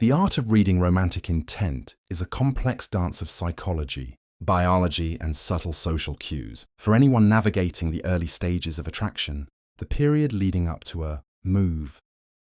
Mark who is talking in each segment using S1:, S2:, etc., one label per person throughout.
S1: The art of reading romantic intent is a complex dance of psychology, biology, and subtle social cues. For anyone navigating the early stages of attraction, the period leading up to a move,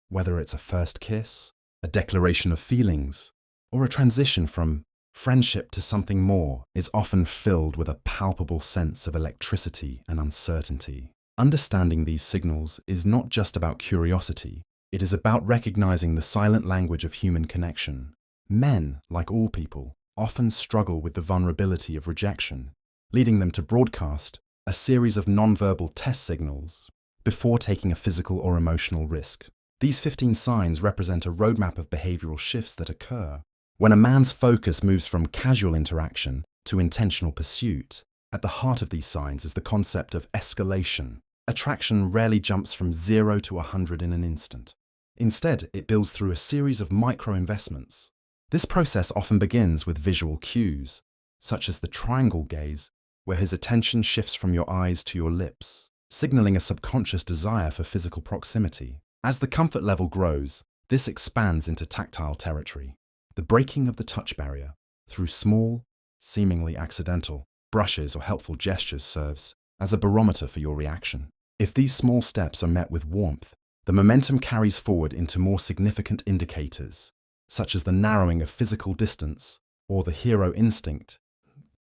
S1: whether it's a first kiss, a declaration of feelings, or a transition from friendship to something more, is often filled with a palpable sense of electricity and uncertainty. Understanding these signals is not just about curiosity, it is about recognizing the silent language of human connection. Men, like all people, often struggle with the vulnerability of rejection, leading them to broadcast a series of nonverbal test signals before taking a physical or emotional risk. These 15 signs represent a roadmap of behavioral shifts that occur when a man's focus moves from casual interaction to intentional pursuit. At the heart of these signs is the concept of escalation. Attraction rarely jumps from 0 to 100 in an instant. Instead, it builds through a series of micro-investments. This process often begins with visual cues, such as the triangle gaze, where his attention shifts from your eyes to your lips, signaling a subconscious desire for physical proximity. As the comfort level grows, this expands into tactile territory. The breaking of the touch barrier through small, seemingly accidental brushes or helpful gestures serves as a barometer for your reaction. If these small steps are met with warmth, the momentum carries forward into more significant indicators, such as the narrowing of physical distance or the hero instinct,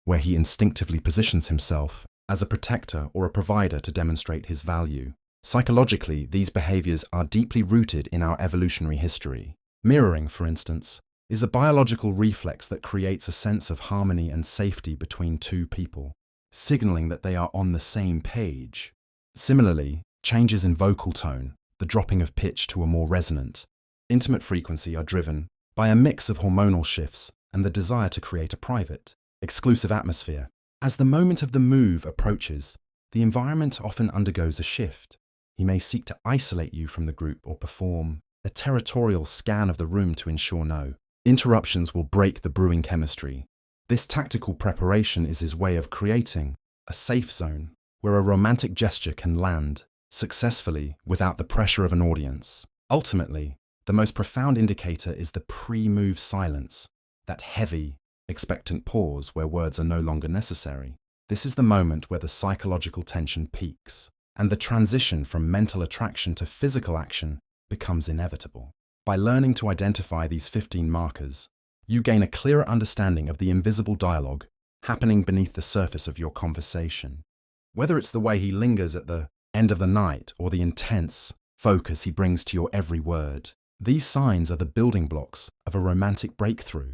S1: where he instinctively positions himself as a protector or a provider to demonstrate his value. Psychologically, these behaviors are deeply rooted in our evolutionary history. Mirroring, for instance, is a biological reflex that creates a sense of harmony and safety between two people, signaling that they are on the same page. Similarly, changes in vocal tone, the dropping of pitch to a more resonant, intimate frequency are driven by a mix of hormonal shifts and the desire to create a private, exclusive atmosphere. As the moment of the move approaches, the environment often undergoes a shift. He may seek to isolate you from the group or perform a territorial scan of the room to ensure no interruptions will break the brewing chemistry. This tactical preparation is his way of creating a safe zone where a romantic gesture can land successfully without the pressure of an audience. Ultimately, the most profound indicator is the pre-move silence, that heavy, expectant pause where words are no longer necessary. This is the moment where the psychological tension peaks, and the transition from mental attraction to physical action becomes inevitable. By learning to identify these 15 markers, you gain a clearer understanding of the invisible dialogue happening beneath the surface of your conversation. Whether it's the way he lingers at the end of the night or the intense focus he brings to your every word, these signs are the building blocks of a romantic breakthrough.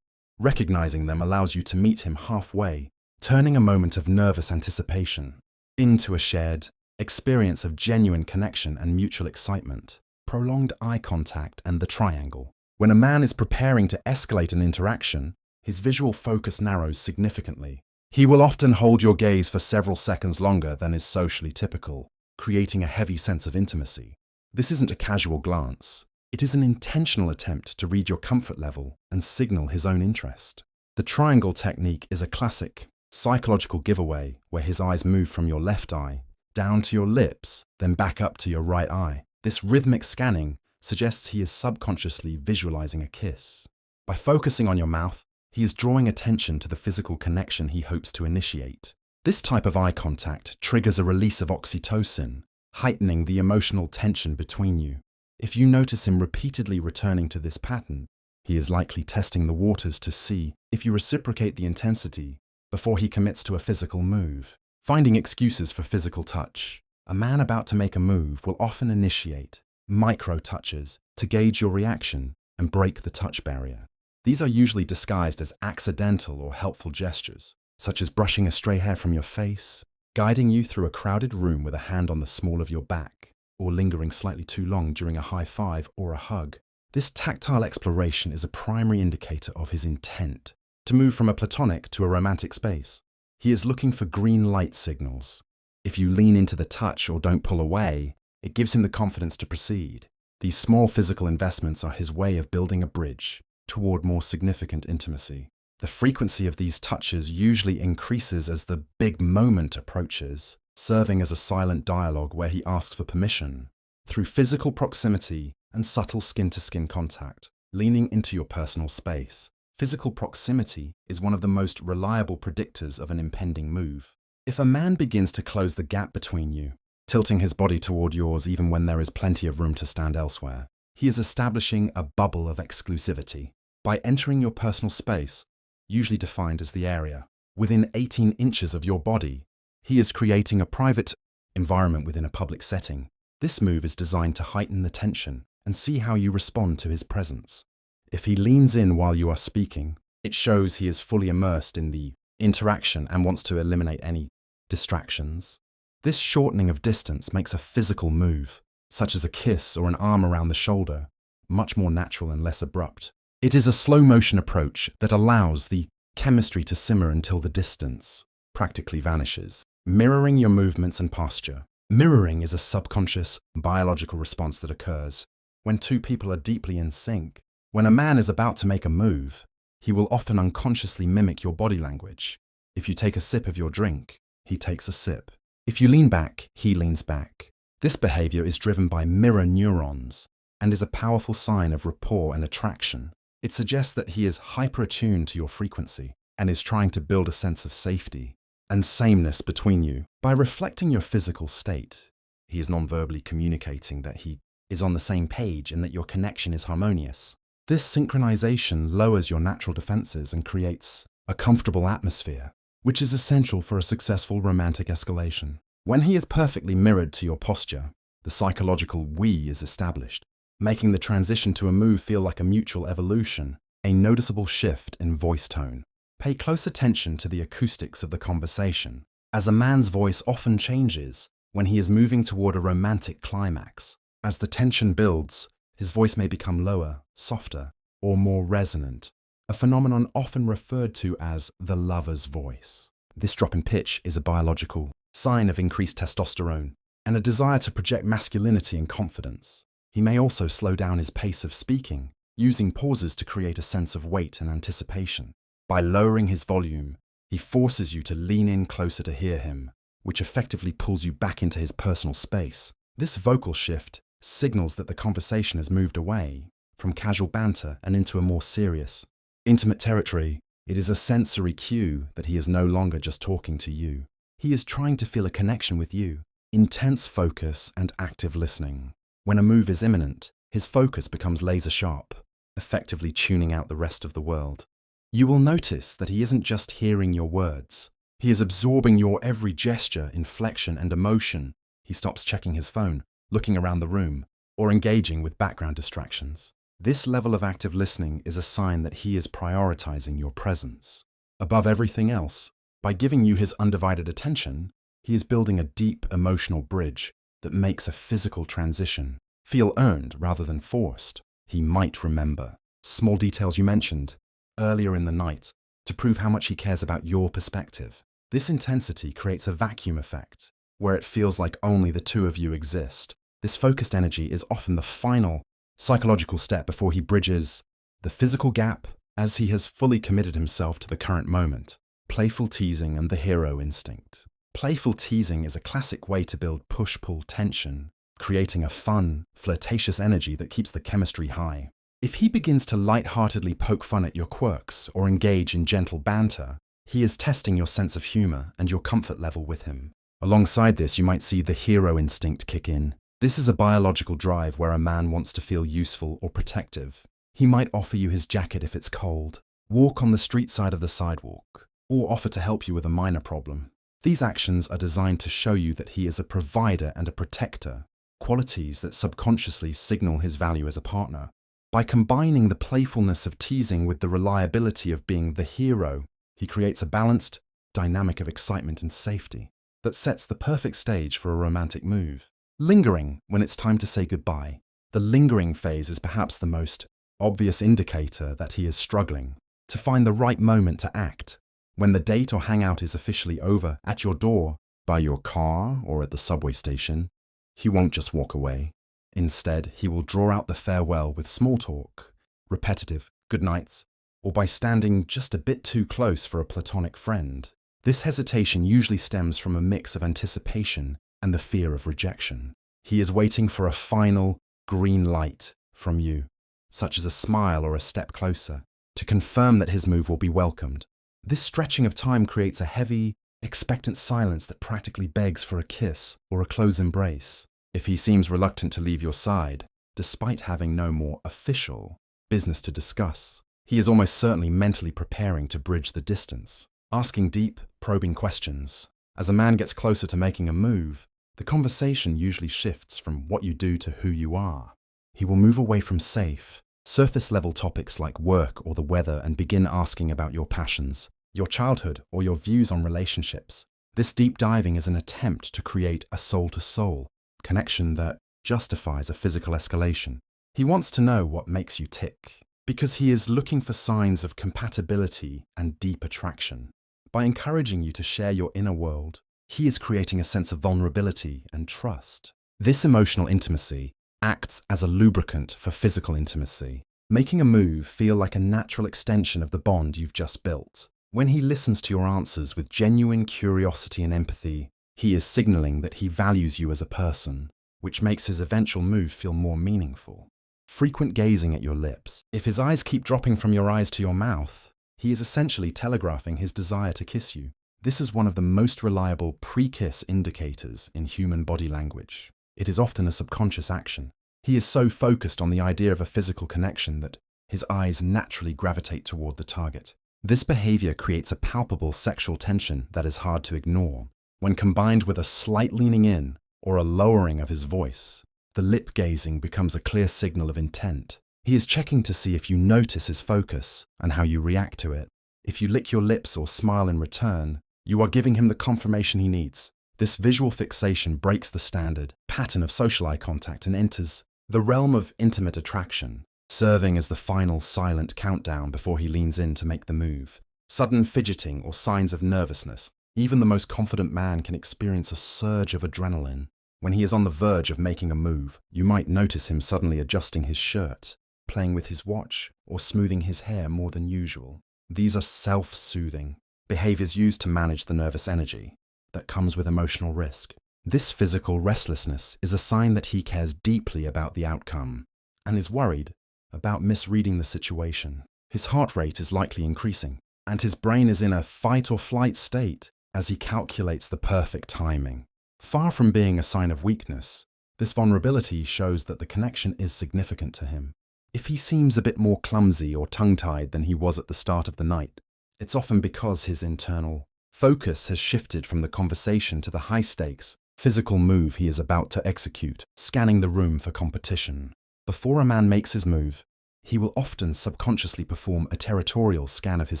S1: Recognizing them allows you to meet him halfway, turning a moment of nervous anticipation into a shared experience of genuine connection and mutual excitement. Prolonged eye contact and the triangle. When a man is preparing to escalate an interaction, his visual focus narrows significantly. He will often hold your gaze for several seconds longer than is socially typical, creating a heavy sense of intimacy. This isn't a casual glance. It is an intentional attempt to read your comfort level and signal his own interest. The triangle technique is a classic psychological giveaway where his eyes move from your left eye down to your lips, then back up to your right eye. This rhythmic scanning suggests he is subconsciously visualizing a kiss. By focusing on your mouth, he is drawing attention to the physical connection he hopes to initiate. This type of eye contact triggers a release of oxytocin, heightening the emotional tension between you. If you notice him repeatedly returning to this pattern, he is likely testing the waters to see if you reciprocate the intensity before he commits to a physical move. Finding excuses for physical touch. A man about to make a move will often initiate micro-touches to gauge your reaction and break the touch barrier. These are usually disguised as accidental or helpful gestures, such as brushing a stray hair from your face, guiding you through a crowded room with a hand on the small of your back, or lingering slightly too long during a high five or a hug. This tactile exploration is a primary indicator of his intent to move from a platonic to a romantic space. He is looking for green light signals. If you lean into the touch or don't pull away, it gives him the confidence to proceed. These small physical investments are his way of building a bridge toward more significant intimacy. The frequency of these touches usually increases as the big moment approaches, serving as a silent dialogue where he asks for permission. Through physical proximity and subtle skin-to-skin contact, leaning into your personal space. Physical proximity is one of the most reliable predictors of an impending move. If a man begins to close the gap between you, tilting his body toward yours even when there is plenty of room to stand elsewhere, he is establishing a bubble of exclusivity. By entering your personal space, usually defined as the area within 18 inches of your body, he is creating a private environment within a public setting. This move is designed to heighten the tension and see how you respond to his presence. If he leans in while you are speaking, it shows he is fully immersed in the interaction and wants to eliminate any distractions. This shortening of distance makes a physical move, such as a kiss or an arm around the shoulder, much more natural and less abrupt. It is a slow-motion approach that allows the chemistry to simmer until the distance practically vanishes. Mirroring your movements and posture. Mirroring is a subconscious biological response that occurs when two people are deeply in sync. When a man is about to make a move, he will often unconsciously mimic your body language. If you take a sip of your drink, he takes a sip. If you lean back, he leans back. This behavior is driven by mirror neurons and is a powerful sign of rapport and attraction. It suggests that he is hyper-attuned to your frequency and is trying to build a sense of safety and sameness between you. By reflecting your physical state, he is non-verbally communicating that he is on the same page and that your connection is harmonious. This synchronization lowers your natural defenses and creates a comfortable atmosphere, which is essential for a successful romantic escalation. When he is perfectly mirrored to your posture, the psychological we is established, making the transition to a move feel like a mutual evolution, a noticeable shift in voice tone. Pay close attention to the acoustics of the conversation, as a man's voice often changes when he is moving toward a romantic climax. As the tension builds, his voice may become lower, softer, or more resonant, a phenomenon often referred to as the lover's voice. This drop in pitch is a biological sign of increased testosterone and a desire to project masculinity and confidence. He may also slow down his pace of speaking, using pauses to create a sense of weight and anticipation. By lowering his volume, he forces you to lean in closer to hear him, which effectively pulls you back into his personal space. This vocal shift signals that the conversation has moved away from casual banter and into a more serious, intimate territory. It is a sensory cue that he is no longer just talking to you. He is trying to feel a connection with you. Intense focus and active listening. When a move is imminent, his focus becomes laser sharp, effectively tuning out the rest of the world. You will notice that he isn't just hearing your words. He is absorbing your every gesture, inflection, and emotion. He stops checking his phone, looking around the room, or engaging with background distractions. This level of active listening is a sign that he is prioritizing your presence above everything else. By giving you his undivided attention, he is building a deep emotional bridge that makes a physical transition feel earned rather than forced. He might remember small details you mentioned earlier in the night to prove how much he cares about your perspective. This intensity creates a vacuum effect where it feels like only the two of you exist. This focused energy is often the final psychological step before he bridges the physical gap as he has fully committed himself to the current moment. Playful teasing and the hero instinct. Playful teasing is a classic way to build push-pull tension, creating a fun, flirtatious energy that keeps the chemistry high. If he begins to light-heartedly poke fun at your quirks or engage in gentle banter, he is testing your sense of humor and your comfort level with him. Alongside this, you might see the hero instinct kick in. This is a biological drive where a man wants to feel useful or protective. He might offer you his jacket if it's cold, walk on the street side of the sidewalk, or offer to help you with a minor problem. These actions are designed to show you that he is a provider and a protector, qualities that subconsciously signal his value as a partner. By combining the playfulness of teasing with the reliability of being the hero, he creates a balanced dynamic of excitement and safety that sets the perfect stage for a romantic move. Lingering when it's time to say goodbye. The lingering phase is perhaps the most obvious indicator that he is struggling to find the right moment to act. When the date or hangout is officially over at your door, by your car, or at the subway station, he won't just walk away. Instead, he will draw out the farewell with small talk, repetitive good nights, or by standing just a bit too close for a platonic friend. This hesitation usually stems from a mix of anticipation and the fear of rejection. He is waiting for a final green light from you. such as a smile or a step closer, to confirm that his move will be welcomed. This stretching of time creates a heavy, expectant silence that practically begs for a kiss or a close embrace. If he seems reluctant to leave your side, despite having no more official business to discuss, he is almost certainly mentally preparing to bridge the distance, asking deep, probing questions. As a man gets closer to making a move, the conversation usually shifts from what you do to who you are. He will move away from safe, surface-level topics like work or the weather and begin asking about your passions, your childhood, or your views on relationships. This deep diving is an attempt to create a soul-to-soul connection that justifies a physical escalation. He wants to know what makes you tick, because he is looking for signs of compatibility and deep attraction. By encouraging you to share your inner world, he is creating a sense of vulnerability and trust. This emotional intimacy acts as a lubricant for physical intimacy, making a move feel like a natural extension of the bond you've just built. When he listens to your answers with genuine curiosity and empathy, he is signaling that he values you as a person, which makes his eventual move feel more meaningful. Frequent gazing at your lips. If his eyes keep dropping from your eyes to your mouth, he is essentially telegraphing his desire to kiss you. This is one of the most reliable pre-kiss indicators in human body language. It is often a subconscious action. He is so focused on the idea of a physical connection that his eyes naturally gravitate toward the target. This behavior creates a palpable sexual tension that is hard to ignore. When combined with a slight leaning in or a lowering of his voice, the lip gazing becomes a clear signal of intent. He is checking to see if you notice his focus and how you react to it. If you lick your lips or smile in return, you are giving him the confirmation he needs. This visual fixation breaks the standard pattern of social eye contact and enters the realm of intimate attraction, serving as the final silent countdown before he leans in to make the move. Sudden fidgeting or signs of nervousness. Even the most confident man can experience a surge of adrenaline. When he is on the verge of making a move, you might notice him suddenly adjusting his shirt, playing with his watch, or smoothing his hair more than usual. These are self-soothing behaviors used to manage the nervous energy that comes with emotional risk. This physical restlessness is a sign that he cares deeply about the outcome and is worried about misreading the situation. His heart rate is likely increasing, and his brain is in a fight or flight state as he calculates the perfect timing. Far from being a sign of weakness, this vulnerability shows that the connection is significant to him. If he seems a bit more clumsy or tongue-tied than he was at the start of the night, it's often because his internal focus has shifted from the conversation to the high-stakes, physical move he is about to execute, scanning the room for competition. Before a man makes his move, he will often subconsciously perform a territorial scan of his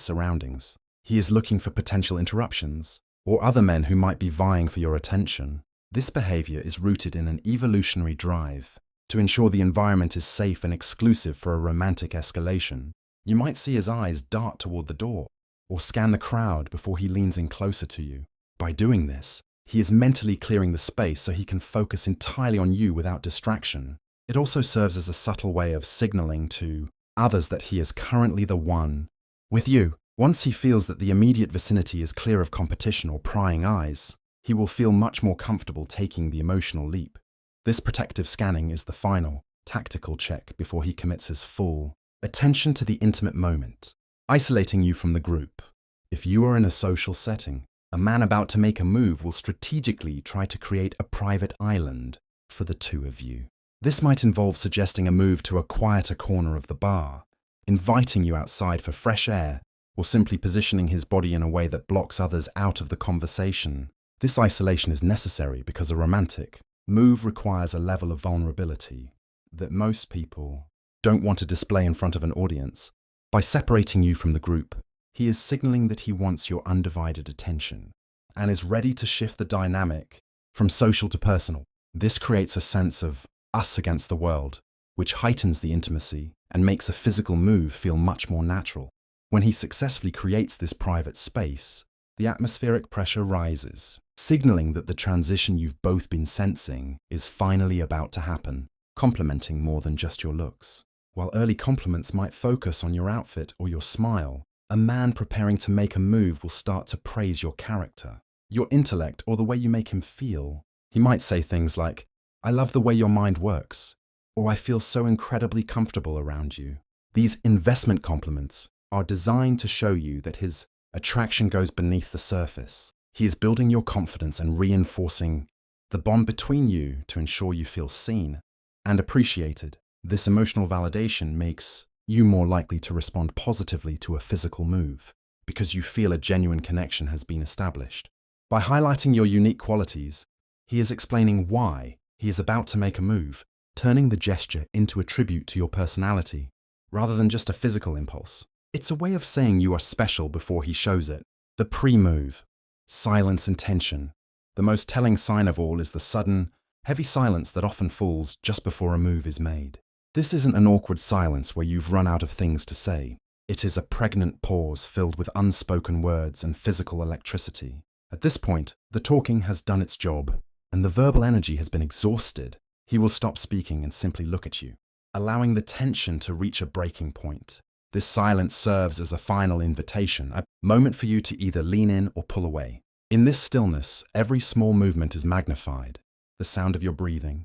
S1: surroundings. He is looking for potential interruptions or other men who might be vying for your attention. This behavior is rooted in an evolutionary drive to ensure the environment is safe and exclusive for a romantic escalation. You might see his eyes dart toward the door or scan the crowd before he leans in closer to you. By doing this, he is mentally clearing the space so he can focus entirely on you without distraction. It also serves as a subtle way of signaling to others that he is currently the one with you. Once he feels that the immediate vicinity is clear of competition or prying eyes, he will feel much more comfortable taking the emotional leap. This protective scanning is the final, tactical check before he commits his full attention to the intimate moment, isolating you from the group. If you are in a social setting, a man about to make a move will strategically try to create a private island for the two of you. This might involve suggesting a move to a quieter corner of the bar, inviting you outside for fresh air, or simply positioning his body in a way that blocks others out of the conversation. This isolation is necessary because a romantic move requires a level of vulnerability that most people don't want to display in front of an audience. By separating you from the group, he is signaling that he wants your undivided attention and is ready to shift the dynamic from social to personal. This creates a sense of us against the world, which heightens the intimacy and makes a physical move feel much more natural. When he successfully creates this private space, the atmospheric pressure rises, signaling that the transition you've both been sensing is finally about to happen, complimenting more than just your looks. While early compliments might focus on your outfit or your smile, a man preparing to make a move will start to praise your character, your intellect, or the way you make him feel. He might say things like, "I love the way your mind works. or I feel so incredibly comfortable around you. These investment compliments are designed to show you that his attraction goes beneath the surface. He is building your confidence and reinforcing the bond between you to ensure you feel seen and appreciated. This emotional validation makes you more likely to respond positively to a physical move because you feel a genuine connection has been established. By highlighting your unique qualities, he is explaining why he is about to make a move, turning the gesture into a tribute to your personality rather than just a physical impulse. It's a way of saying you are special before he shows it. The pre-move, silence and tension. The most telling sign of all is the sudden, heavy silence that often falls just before a move is made. This isn't an awkward silence where you've run out of things to say. It is a pregnant pause filled with unspoken words and physical electricity. At this point, the talking has done its job, and the verbal energy has been exhausted. He will stop speaking and simply look at you, allowing the tension to reach a breaking point. This silence serves as a final invitation, a moment for you to either lean in or pull away. In this stillness, every small movement is magnified. The sound of your breathing,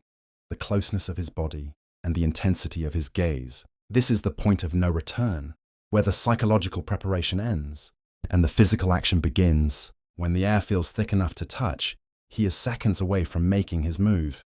S1: the closeness of his body, and the intensity of his gaze. This is the point of no return, where the psychological preparation ends and the physical action begins. When the air feels thick enough to touch, he is seconds away from making his move.